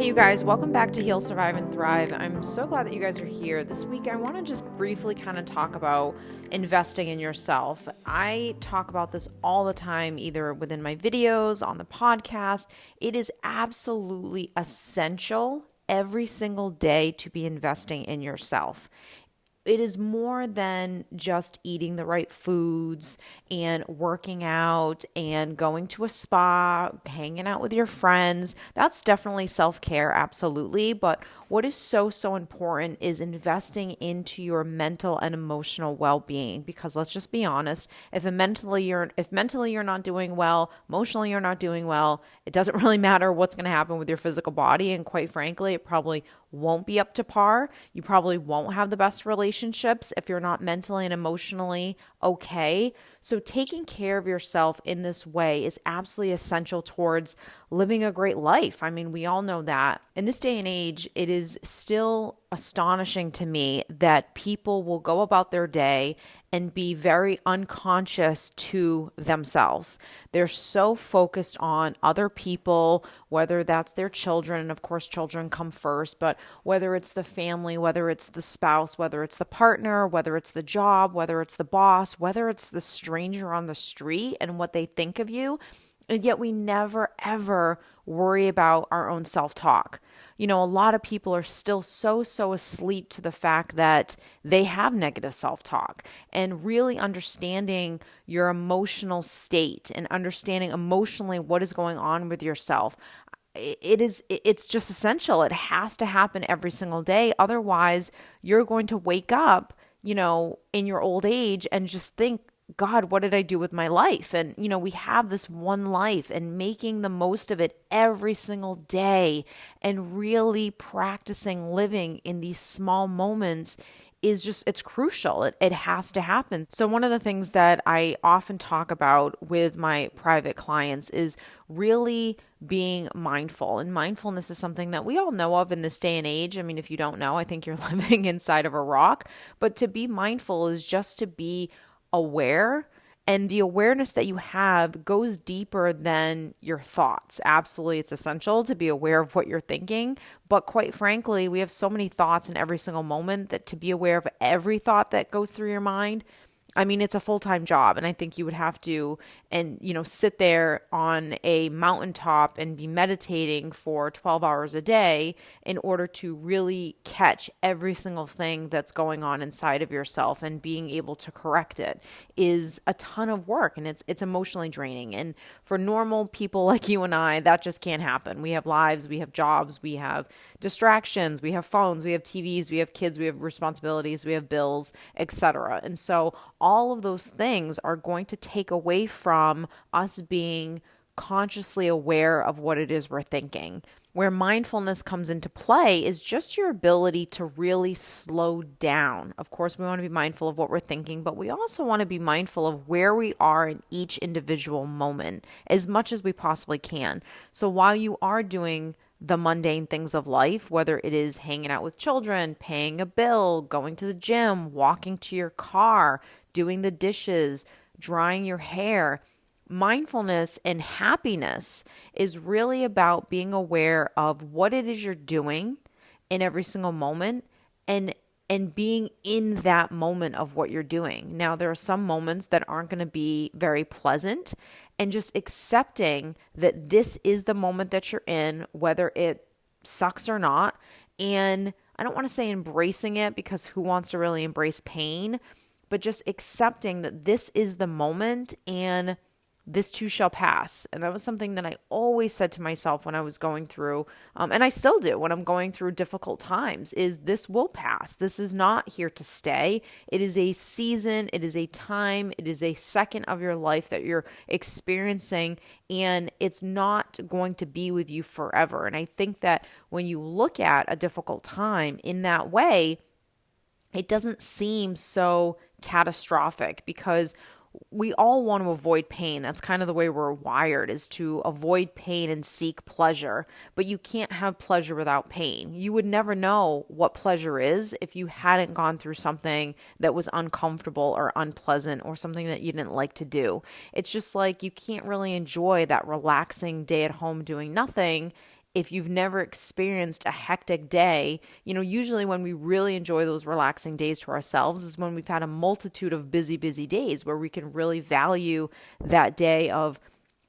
Hey, you guys, welcome back to Heal, Survive, and Thrive. I'm so glad that you guys are here. This week, I want to just briefly kind of talk about investing in yourself. I talk about this all the time, either within my videos, on the podcast. It is absolutely essential every single day to be investing in yourself. It is more than just eating the right foods and working out and going to a spa, hanging out with your friends. That's definitely self-care, absolutely. But what is so important is investing into your mental and emotional well-being, because let's just be honest, if mentally you're not doing well, emotionally you're not doing well, it doesn't really matter what's going to happen with your physical body, and quite frankly, it probably won't be up to par. You probably won't have the best relationships if you're not mentally and emotionally okay. So taking care of yourself in this way is absolutely essential towards living a great life. I mean, we all know that. In this day and age, it is still astonishing to me that people will go about their day and be very unconscious to themselves. They're so focused on other people, whether that's their children, and of course children come first, but whether it's the family, whether it's the spouse, whether it's the partner, whether it's the job, whether it's the boss, whether it's the stranger on the street and what they think of you. And yet we never, ever worry about our own self-talk. You know, a lot of people are still so asleep to the fact that they have negative self-talk, and really understanding your emotional state and understanding emotionally what is going on with yourself. It's just essential. It has to happen every single day. Otherwise, you're going to wake up, you know, in your old age and just think, God, what did I do with my life? And, you know, we have this one life, and making the most of it every single day and really practicing living in these small moments is just, it's crucial. It has to happen. So one of the things that I often talk about with my private clients is really being mindful. And mindfulness is something that we all know of in this day and age. I mean, if you don't know, I think you're living inside of a rock. But to be mindful is just to be aware, and the awareness that you have goes deeper than your thoughts. Absolutely, it's essential to be aware of what you're thinking, but quite frankly, we have so many thoughts in every single moment that to be aware of every thought that goes through your mind, I mean, it's a full-time job, and I think you would have to, sit there on a mountaintop and be meditating for 12 hours a day in order to really catch every single thing that's going on inside of yourself, and being able to correct it is a ton of work, and it's emotionally draining. And for normal people like you and I, that just can't happen. We have lives, we have jobs, we have distractions, we have phones, we have TVs, we have kids, we have responsibilities, we have bills, etc. And so all of those things are going to take away from us being consciously aware of what it is we're thinking. Where mindfulness comes into play is just your ability to really slow down. Of course, we want to be mindful of what we're thinking, but we also want to be mindful of where we are in each individual moment as much as we possibly can. So while you are doing the mundane things of life, whether it is hanging out with children, paying a bill, going to the gym, walking to your car, doing the dishes, drying your hair, mindfulness and happiness is really about being aware of what it is you're doing in every single moment, and being in that moment of what you're doing. Now, there are some moments that aren't going to be very pleasant, and just accepting that this is the moment that you're in, whether it sucks or not. And I don't want to say embracing it, because who wants to really embrace pain, but just accepting that this is the moment and this too shall pass. And that was something that I always said to myself when I was going through, and I still do when I'm going through difficult times, is this will pass. This is not here to stay. It is a season, it is a time, it is a second of your life that you're experiencing, and it's not going to be with you forever. And I think that when you look at a difficult time in that way, it doesn't seem so catastrophic, because we all want to avoid pain. That's kind of the way we're wired, is to avoid pain and seek pleasure. But you can't have pleasure without pain. You would never know what pleasure is if you hadn't gone through something that was uncomfortable or unpleasant, or something that you didn't like to do. It's just like you can't really enjoy that relaxing day at home doing nothing if you've never experienced a hectic day, usually when we really enjoy those relaxing days to ourselves is when we've had a multitude of busy, busy days where we can really value that day of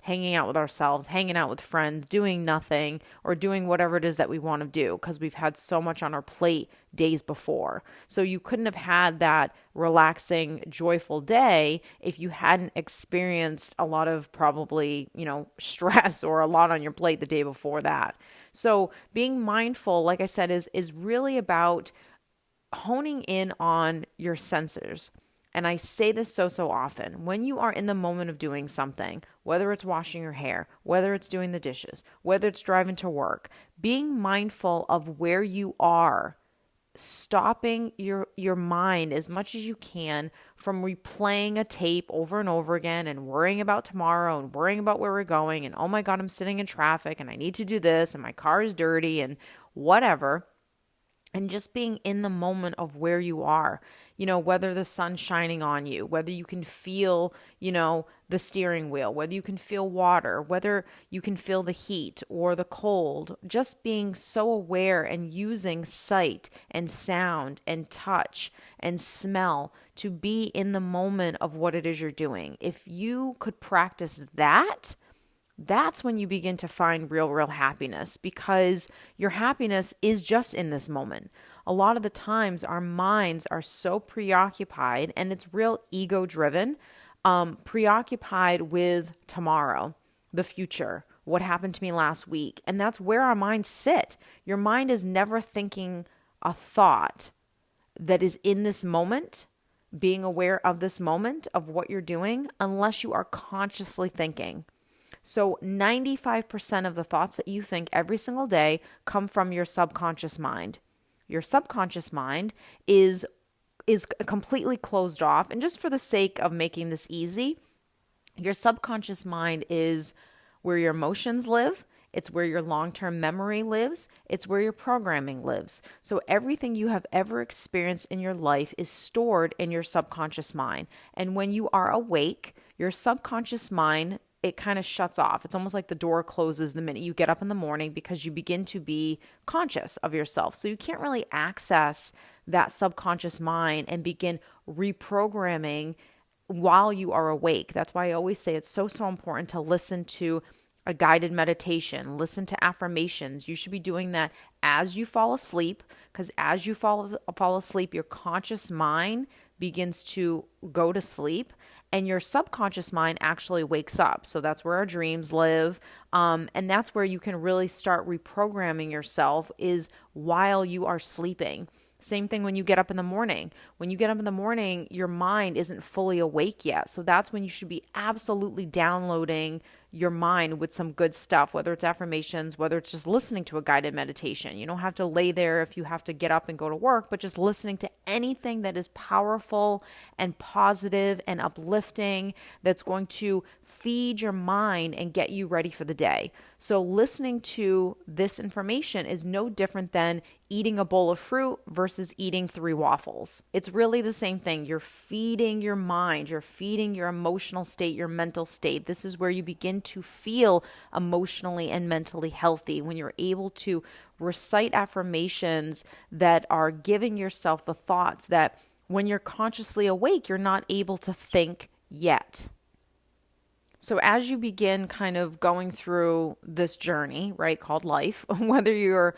hanging out with ourselves, hanging out with friends, doing nothing, or doing whatever it is that we want to do because we've had so much on our plate days before. So you couldn't have had that relaxing, joyful day if you hadn't experienced a lot of probably, stress or a lot on your plate the day before that. So being mindful, like I said, is really about honing in on your sensors. And I say this so often. When you are in the moment of doing something, whether it's washing your hair, whether it's doing the dishes, whether it's driving to work, being mindful of where you are, stopping your mind as much as you can from replaying a tape over and over again and worrying about tomorrow and worrying about where we're going and, oh my God, I'm sitting in traffic and I need to do this and my car is dirty and whatever. And just being in the moment of where you are, whether the sun's shining on you, whether you can feel, the steering wheel, whether you can feel water, whether you can feel the heat or the cold, just being so aware and using sight and sound and touch and smell to be in the moment of what it is you're doing. If you could practice that, that's when you begin to find real happiness, because your happiness is just in this moment. A lot of the times our minds are so preoccupied, and it's real ego driven, preoccupied with tomorrow, the future, what happened to me last week. And that's where our minds sit. Your mind is never thinking a thought that is in this moment, being aware of this moment of what you're doing, unless you are consciously thinking. So 95% of the thoughts that you think every single day come from your subconscious mind. Your subconscious mind is completely closed off. And just for the sake of making this easy, your subconscious mind is where your emotions live. It's where your long-term memory lives. It's where your programming lives. So everything you have ever experienced in your life is stored in your subconscious mind. And when you are awake, your subconscious mind, it kind of shuts off. It's almost like the door closes the minute you get up in the morning, because you begin to be conscious of yourself. So you can't really access that subconscious mind and begin reprogramming while you are awake. That's why I always say it's so important to listen to a guided meditation, listen to affirmations. You should be doing that as you fall asleep, because as you fall asleep, your conscious mind begins to go to sleep, and your subconscious mind actually wakes up. So that's where our dreams live. And that's where you can really start reprogramming yourself, is while you are sleeping. Same thing when you get up in the morning. When you get up in the morning, your mind isn't fully awake yet. So that's when you should be absolutely downloading your mind with some good stuff, whether it's affirmations, whether it's just listening to a guided meditation. You don't have to lay there if you have to get up and go to work, but just listening to anything that is powerful and positive and uplifting, that's going to feed your mind and get you ready for the day. So listening to this information is no different than eating a bowl of fruit versus eating 3 waffles. It's really the same thing. You're feeding your mind, you're feeding your emotional state, your mental state. This is where you begin to feel emotionally and mentally healthy, when you're able to recite affirmations that are giving yourself the thoughts that when you're consciously awake, you're not able to think yet. So as you begin kind of going through this journey, right, called life, whether you're,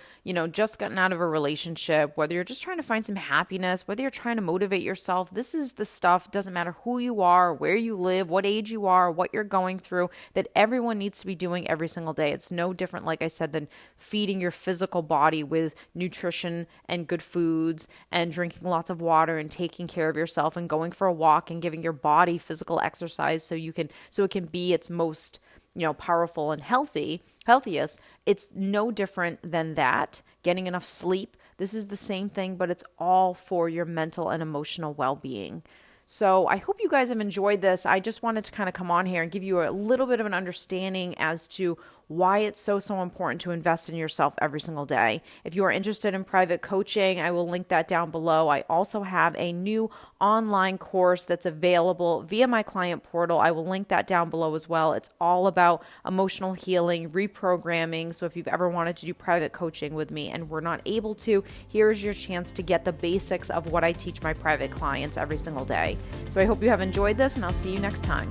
just gotten out of a relationship, whether you're just trying to find some happiness, whether you're trying to motivate yourself, this is the stuff, doesn't matter who you are, where you live, what age you are, what you're going through, that everyone needs to be doing every single day. It's no different, like I said, than feeding your physical body with nutrition and good foods and drinking lots of water and taking care of yourself and going for a walk and giving your body physical exercise so it can be its most, powerful and healthiest. It's no different than that. Getting enough sleep. This is the same thing, but it's all for your mental and emotional well-being. So I hope you guys have enjoyed this. I just wanted to kind of come on here and give you a little bit of an understanding as to why it's so important to invest in yourself every single day. If you are interested in private coaching, I will link that down below. I also have a new online course that's available via my client portal. I will link that down below as well. It's all about emotional healing, reprogramming. So if you've ever wanted to do private coaching with me and were not able to, here's your chance to get the basics of what I teach my private clients every single day. So I hope you have enjoyed this, and I'll see you next time.